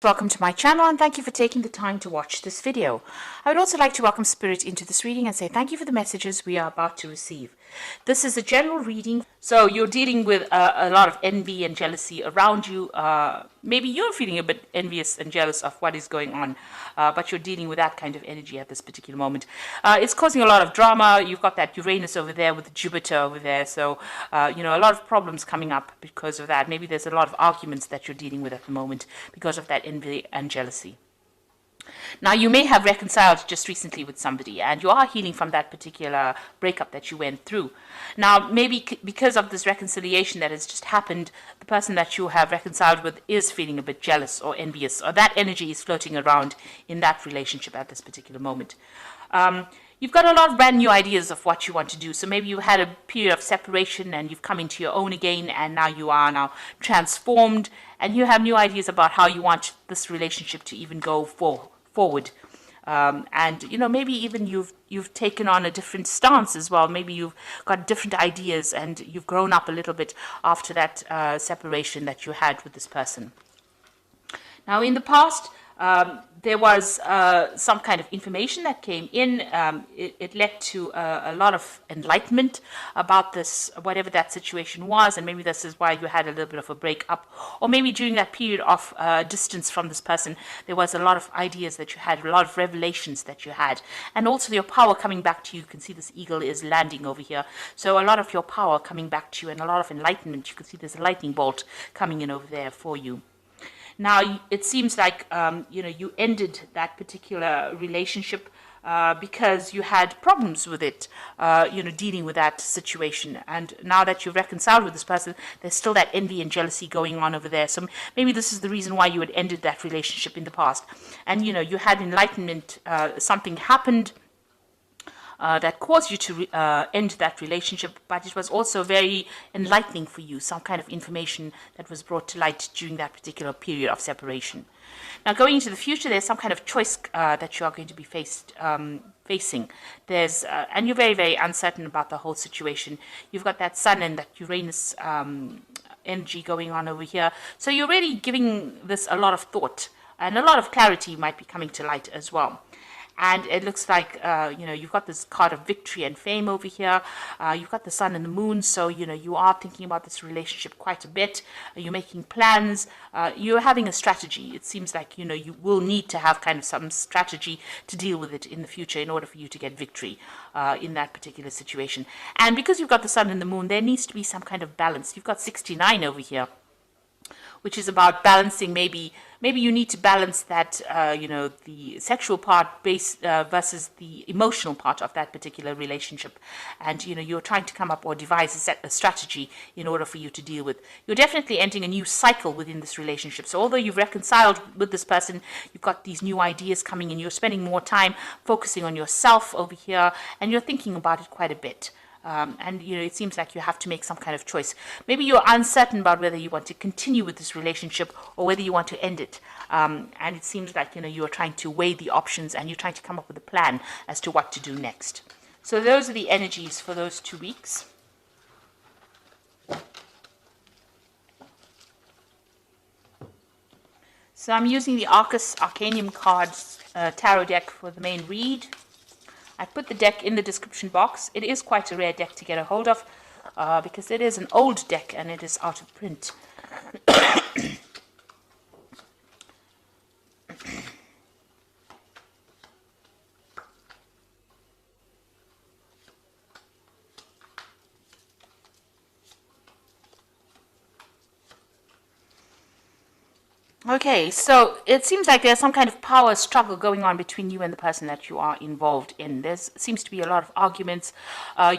Welcome to my channel and thank you for taking the time to watch this video. I would also like to welcome Spirit into this reading and say thank you for the messages we are about to receive. This is a general reading, so you're dealing with a lot of envy and jealousy around you. Maybe you're feeling a bit envious and jealous of what is going on, but you're dealing with that kind of energy at this particular moment. It's causing a lot of drama. You've got that Uranus over there with Jupiter over there, so a lot of problems coming up because of that. Maybe there's a lot of arguments that you're dealing with at the moment because of that envy and jealousy. Now, you may have reconciled just recently with somebody and you are healing from that particular breakup that you went through. Now, maybe because of this reconciliation that has just happened, the person that you have reconciled with is feeling a bit jealous or envious, or that energy is floating around in that relationship at this particular moment. You've got a lot of brand new ideas of what you want to do. So maybe you had a period of separation and you've come into your own again, and now you are now transformed and you have new ideas about how you want this relationship to even go forward. Maybe even you've taken on a different stance as well. Maybe you've got different ideas and you've grown up a little bit after that separation that you had with this person. Now, in the past, there was some kind of information that came in. It led to a lot of enlightenment about this, whatever that situation was, and maybe this is why you had a little bit of a break-up. Or maybe during that period of distance from this person, there was a lot of ideas that you had, a lot of revelations that you had, and also your power coming back to you. You can see this eagle is landing over here. So a lot of your power coming back to you and a lot of enlightenment. You can see there's a lightning bolt coming in over there for you. Now, it seems like, you ended that particular relationship because you had problems with it, dealing with that situation. And now that you've reconciled with this person, there's still that envy and jealousy going on over there. So maybe this is the reason why you had ended that relationship in the past. And, you had enlightenment, something happened that caused you to end that relationship, but it was also very enlightening for you, some kind of information that was brought to light during that particular period of separation. Now, going into the future, there's some kind of choice that you are going to be facing. And you're very, very uncertain about the whole situation. You've got that Sun and that Uranus energy going on over here. So you're really giving this a lot of thought, and a lot of clarity might be coming to light as well. And it looks like, you've got this card of victory and fame over here. You've got the sun and the moon. So, you are thinking about this relationship quite a bit. You're making plans. You're having a strategy. It seems like, you will need to have kind of some strategy to deal with it in the future in order for you to get victory in that particular situation. And because you've got the sun and the moon, there needs to be some kind of balance. You've got 69 over here, which is about balancing. Maybe you need to balance that, the sexual part versus the emotional part of that particular relationship. And, you're trying to come up or devise a strategy in order for you to deal with. You're definitely entering a new cycle within this relationship. So although you've reconciled with this person, you've got these new ideas coming in. You're spending more time focusing on yourself over here, and you're thinking about it quite a bit. It seems like you have to make some kind of choice. Maybe you're uncertain about whether you want to continue with this relationship or whether you want to end it. And it seems like, you're trying to weigh the options and you're trying to come up with a plan as to what to do next. So those are the energies for those 2 weeks. So I'm using the Arcus Arcanium cards tarot deck for the main read. I put the deck in the description box. It is quite a rare deck to get a hold of because it is an old deck and it is out of print. Okay, so it seems like there's some kind of power struggle going on between you and the person that you are involved in. There seems to be a lot of arguments.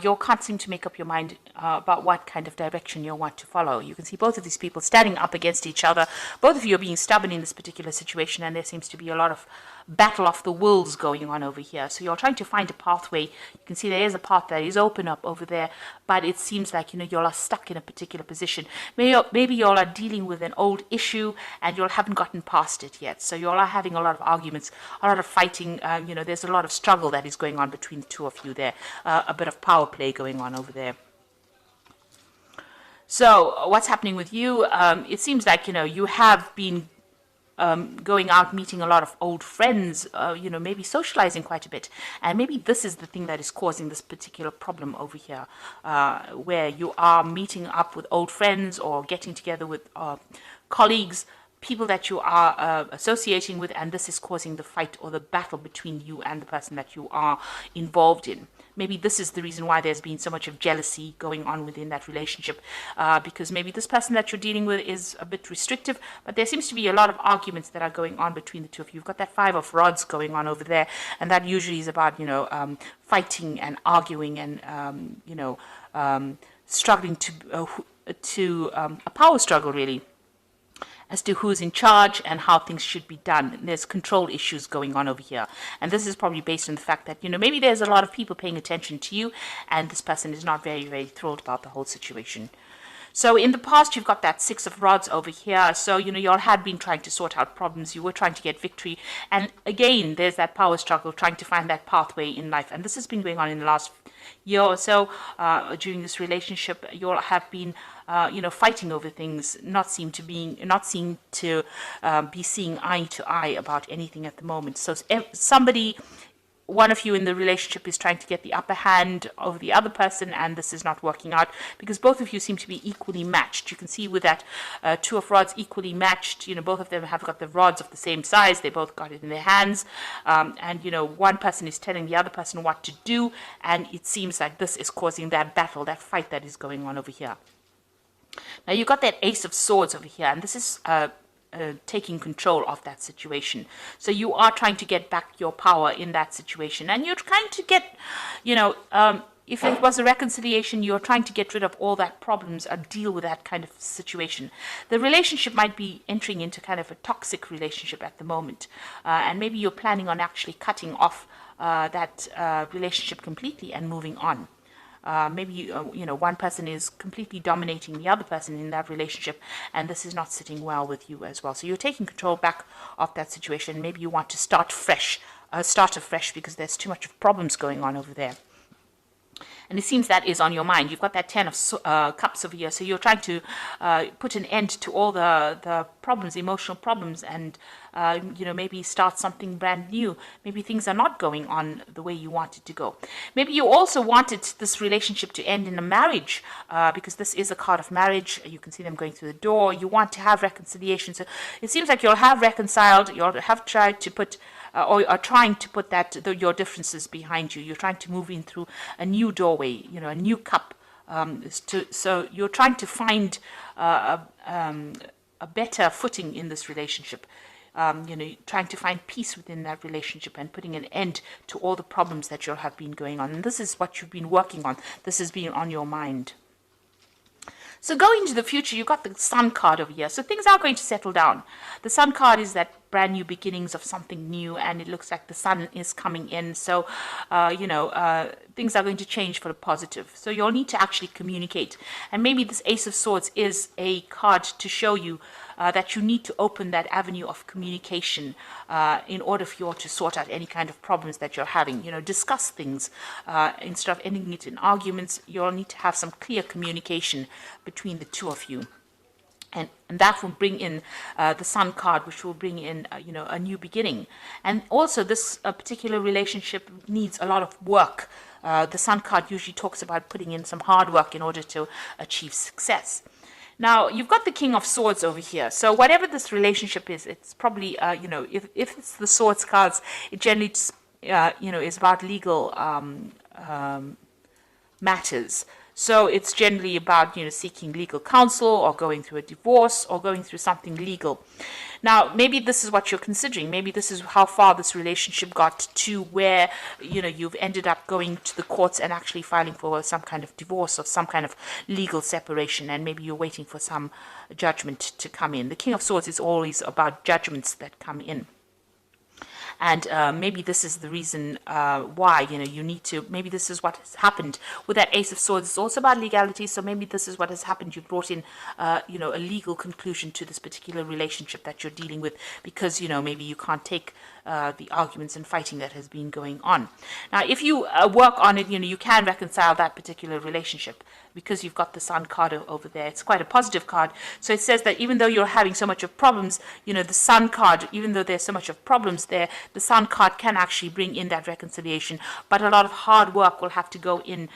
You can't seem to make up your mind about what kind of direction you want to follow. You can see both of these people standing up against each other. Both of you are being stubborn in this particular situation, and there seems to be a lot of battle of the wills going on over here. So you're trying to find a pathway. You can see there is a path that is open up over there, but it seems like, you all are stuck in a particular position. Maybe you all are dealing with an old issue and you haven't gotten past it yet. So you all are having a lot of arguments, a lot of fighting. There's a lot of struggle that is going on between the two of you there. A bit of power play going on over there. So what's happening with you? It seems like, you have been going out, meeting a lot of old friends, maybe socializing quite a bit. And maybe this is the thing that is causing this particular problem over here, where you are meeting up with old friends or getting together with colleagues, people that you are associating with, and this is causing the fight or the battle between you and the person that you are involved in. Maybe this is the reason why there's been so much of jealousy going on within that relationship, because maybe this person that you're dealing with is a bit restrictive, but there seems to be a lot of arguments that are going on between the two of you. You've got that 5 of rods going on over there, and that usually is about, fighting and arguing and, struggling to a power struggle, really, as to who's in charge and how things should be done. There's control issues going on over here. And this is probably based on the fact that, maybe there's a lot of people paying attention to you, and this person is not very, very thrilled about the whole situation. So in the past, you've got that 6 of rods over here. So, you all had been trying to sort out problems. You were trying to get victory. And again, there's that power struggle, trying to find that pathway in life. And this has been going on in the last year or so. During this relationship, you all have been fighting over things, not seem to be seeing eye to eye about anything at the moment. So one of you in the relationship is trying to get the upper hand over the other person, and this is not working out because both of you seem to be equally matched. You can see with that 2 of rods equally matched, both of them have got the rods of the same size. They both got it in their hands. And one person is telling the other person what to do, and it seems like this is causing that battle, that fight that is going on over here. Now, you've got that Ace of Swords over here, and this is taking control of that situation. So you are trying to get back your power in that situation, and you're trying to get, if it was a reconciliation, you're trying to get rid of all that problems or deal with that kind of situation. The relationship might be entering into kind of a toxic relationship at the moment, and maybe you're planning on actually cutting off that relationship completely and moving on. Maybe one person is completely dominating the other person in that relationship, and this is not sitting well with you as well. So you're taking control back of that situation. Maybe you want to start afresh because there's too much of problems going on over there. And it seems that is on your mind. You've got that 10 of cups over here. So you're trying to put an end to all the problems, emotional problems, and, maybe start something brand new. Maybe things are not going on the way you want it to go. Maybe you also wanted this relationship to end in a marriage, because this is a card of marriage. You can see them going through the door. You want to have reconciliation. So it seems like you'll have reconciled. You'll have tried to put or are trying to put your differences behind you. You're trying to move in through a new doorway, a new cup. So you're trying to find a better footing in this relationship. Trying to find peace within that relationship and putting an end to all the problems that you'll have been going on. And this is what you've been working on. This has been on your mind. So going into the future, you've got the Sun card over here. So things are going to settle down. The Sun card is that brand new beginnings of something new, and it looks like the sun is coming in. So, things are going to change for the positive. So you'll need to actually communicate. And maybe this Ace of Swords is a card to show you that you need to open that avenue of communication in order for you to sort out any kind of problems that you're having. Discuss things instead of ending it in arguments. You'll need to have some clear communication between the two of you. And that will bring in the Sun card, which will bring in, a new beginning. And also, this particular relationship needs a lot of work. The Sun card usually talks about putting in some hard work in order to achieve success. Now, you've got the King of Swords over here. So whatever this relationship is, it's probably, if it's the Swords cards, it generally, is about legal matters. So it's generally about, seeking legal counsel or going through a divorce or going through something legal. Now, maybe this is what you're considering. Maybe this is how far this relationship got to where, you've ended up going to the courts and actually filing for some kind of divorce or some kind of legal separation. And maybe you're waiting for some judgment to come in. The King of Swords is always about judgments that come in. And maybe this is the reason why, you need to, maybe this is what has happened with that Ace of Swords. It's also about legality, so maybe this is what has happened. You brought in, a legal conclusion to this particular relationship that you're dealing with because, maybe you can't take the arguments and fighting that has been going on. Now, if you work on it, you can reconcile that particular relationship because you've got the Sun card over there. It's quite a positive card. So it says that even though you're having so much of problems, the Sun card, even though there's so much of problems there, the Sun card can actually bring in that reconciliation. But a lot of hard work will have to go in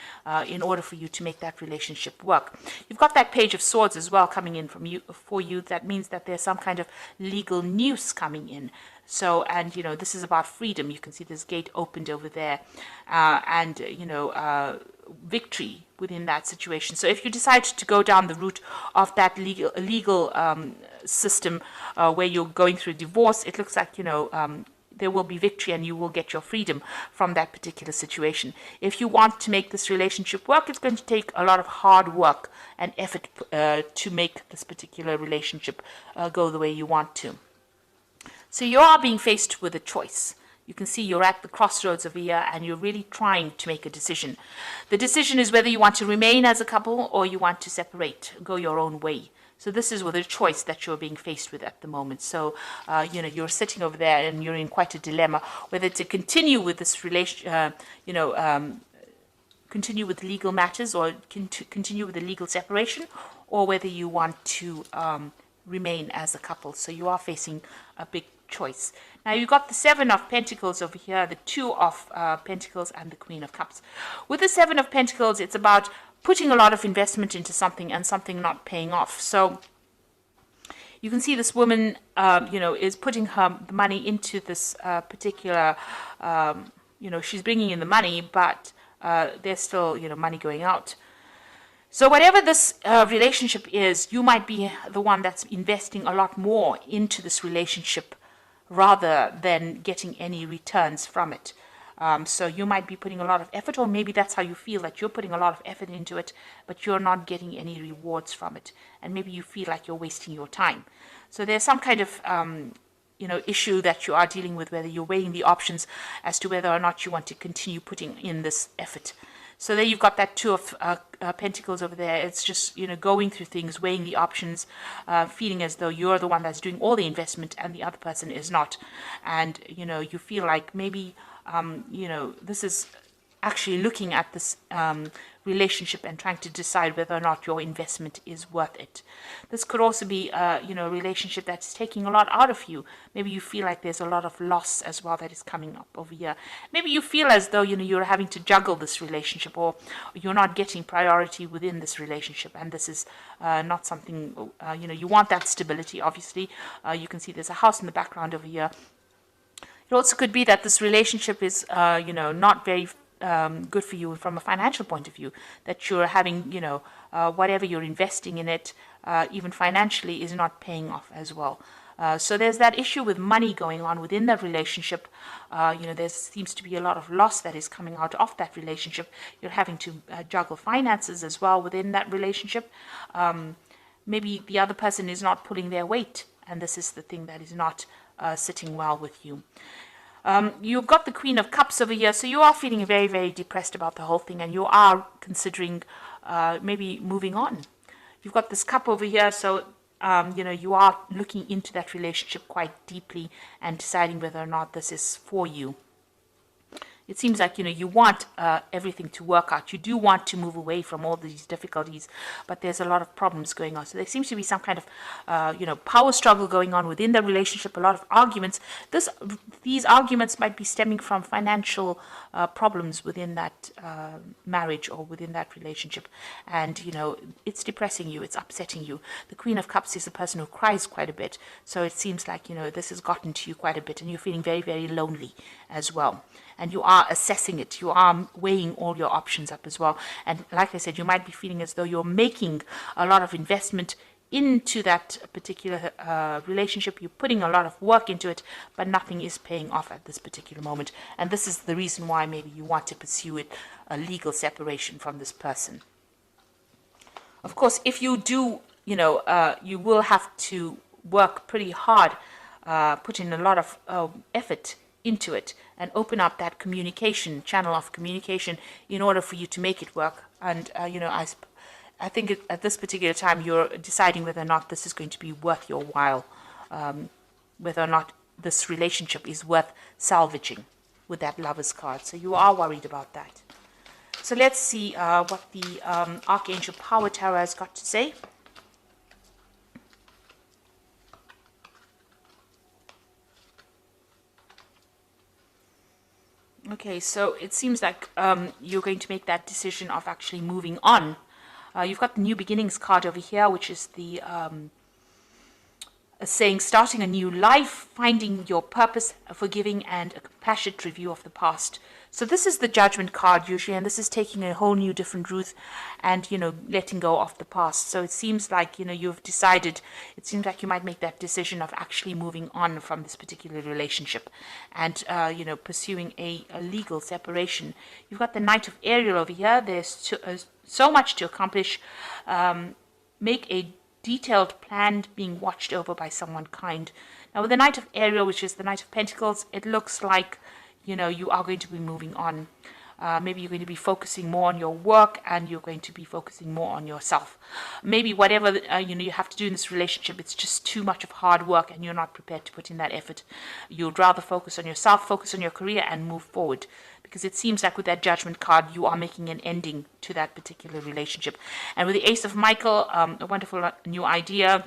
order for you to make that relationship work. You've got that Page of Swords as well coming in for you. That means that there's some kind of legal news coming in. So, and this is about freedom. You can see this gate opened over there, and victory within that situation. So if you decide to go down the route of that legal system where you're going through divorce, it looks like there will be victory and you will get your freedom from that particular situation. If you want to make this relationship work, it's going to take a lot of hard work and effort to make this particular relationship go the way you want to. So you are being faced with a choice. You can see you're at the crossroads of a year and you're really trying to make a decision. The decision is whether you want to remain as a couple or you want to separate, go your own way. So this is with a choice that you're being faced with at the moment. So, you're sitting over there and you're in quite a dilemma, whether to continue with this relation, continue with legal matters or continue with the legal separation, or whether you want to remain as a couple. So you are facing a big choice. Now you've got the Seven of Pentacles over here, the Two of Pentacles, and the Queen of Cups. With the Seven of Pentacles, it's about putting a lot of investment into something and something not paying off. So you can see this woman, is putting the money into this particular, she's bringing in the money, but there's still, money going out. So whatever this relationship is, you might be the one that's investing a lot more into this relationship rather than getting any returns from it. So you might be putting a lot of effort, or maybe that's how you feel, that you're putting a lot of effort into it, but you're not getting any rewards from it. And maybe you feel like you're wasting your time. So there's some kind of issue that you are dealing with, whether you're weighing the options as to whether or not you want to continue putting in this effort. So there you've got that Two of Pentacles over there. It's just, going through things, weighing the options, feeling as though you're the one that's doing all the investment and the other person is not. And, you feel like maybe, this is actually looking at this relationship and trying to decide whether or not your investment is worth it. This could also be, a relationship that's taking a lot out of you. Maybe you feel like there's a lot of loss as well that is coming up over here. Maybe you feel as though, you're having to juggle this relationship, or you're not getting priority within this relationship. And this is not something, you want that stability, obviously. You can see there's a house in the background over here. It also could be that this relationship is, not very good for you from a financial point of view, that you're having, whatever you're investing in it, even financially, is not paying off as well. So there's that issue with money going on within that relationship. There seems to be a lot of loss that is coming out of that relationship. You're having to juggle finances as well within that relationship. Maybe the other person is not pulling their weight, and this is the thing that is not sitting well with you. You've got the Queen of Cups over here, so you are feeling very, very depressed about the whole thing, and you are considering maybe moving on. You've got this Cup over here, so you are looking into that relationship quite deeply and deciding whether or not this is for you. It seems like, you want everything to work out. You do want to move away from all these difficulties, but there's a lot of problems going on. So there seems to be some kind of, power struggle going on within the relationship, a lot of arguments. These arguments might be stemming from financial problems within that marriage or within that relationship. And, it's depressing you, it's upsetting you. The Queen of Cups is a person who cries quite a bit. So it seems like, this has gotten to you quite a bit, and you're feeling very, very lonely as well. And you are assessing it. You are weighing all your options up as well. And like I said, you might be feeling as though you're making a lot of investment into that particular relationship. You're putting a lot of work into it, but nothing is paying off at this particular moment. And this is the reason why maybe you want to pursue it, a legal separation from this person. Of course, if you do, you will have to work pretty hard, put in a lot of effort into it, and open up that channel of communication in order for you to make it work. And I think at this particular time you're deciding whether or not this is going to be worth your while, whether or not this relationship is worth salvaging with that Lover's card. So you are worried about that. So let's see what the Archangel Power Tarot has got to say. Okay, so it seems like you're going to make that decision of actually moving on. You've got the New Beginnings card over here, which is the saying starting a new life, finding your purpose, forgiving, and a compassionate review of the past. So this is the Judgment card usually, and this is taking a whole new different route and, letting go of the past. So it seems like, you've decided, it seems like you might make that decision of actually moving on from this particular relationship and, pursuing a legal separation. You've got the Knight of Ariel over here. There's so much to accomplish. Make a detailed plan being watched over by someone kind. Now with the Knight of Ariel, which is the Knight of Pentacles, it looks like, you are going to be moving on. Maybe you're going to be focusing more on your work and you're going to be focusing more on yourself. Maybe whatever, you have to do in this relationship, it's just too much of hard work and you're not prepared to put in that effort. You'd rather focus on yourself, focus on your career and move forward. Because it seems like with that Judgment card, you are making an ending to that particular relationship. And with the Ace of Michael, a wonderful new idea.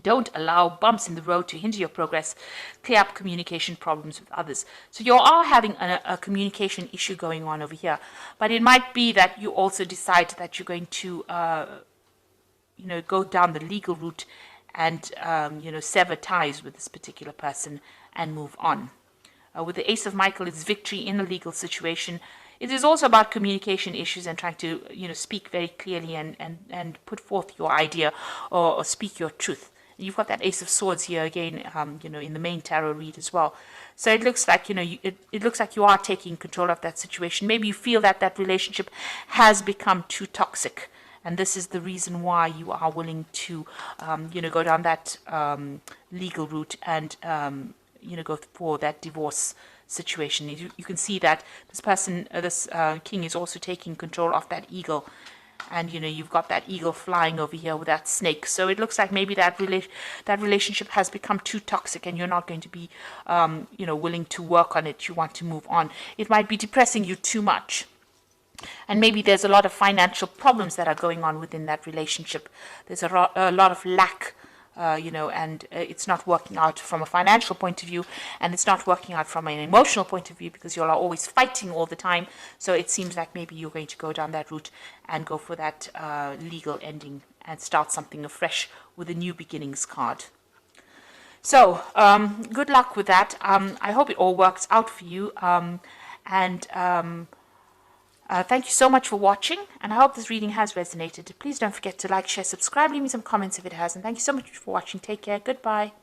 Don't allow bumps in the road to hinder your progress. Clear up communication problems with others. So you are having a communication issue going on over here. But it might be that you also decide that you're going to, go down the legal route and, sever ties with this particular person and move on. With the Ace of Michael, it's victory in a legal situation. It is also about communication issues and trying to, speak very clearly and put forth your idea or speak your truth. You've got that Ace of Swords here again, in the main tarot read as well. So it looks like, it looks like you are taking control of that situation. Maybe you feel that that relationship has become too toxic. And this is the reason why you are willing to, go down that legal route and, go for that divorce situation. You can see that this person, this king is also taking control of that eagle. And, you've got that eagle flying over here with that snake. So it looks like maybe that relationship has become too toxic and you're not going to be, willing to work on it. You want to move on. It might be depressing you too much. And maybe there's a lot of financial problems that are going on within that relationship. There's a lot of lack. And it's not working out from a financial point of view, and it's not working out from an emotional point of view because you're always fighting all the time. So it seems like maybe you're going to go down that route and go for that legal ending and start something afresh with a New Beginnings card. So good luck with that. I hope it all works out for you. Thank you so much for watching, and I hope this reading has resonated. Please don't forget to like, share, subscribe, leave me some comments if it has, and thank you so much for watching. Take care. Goodbye.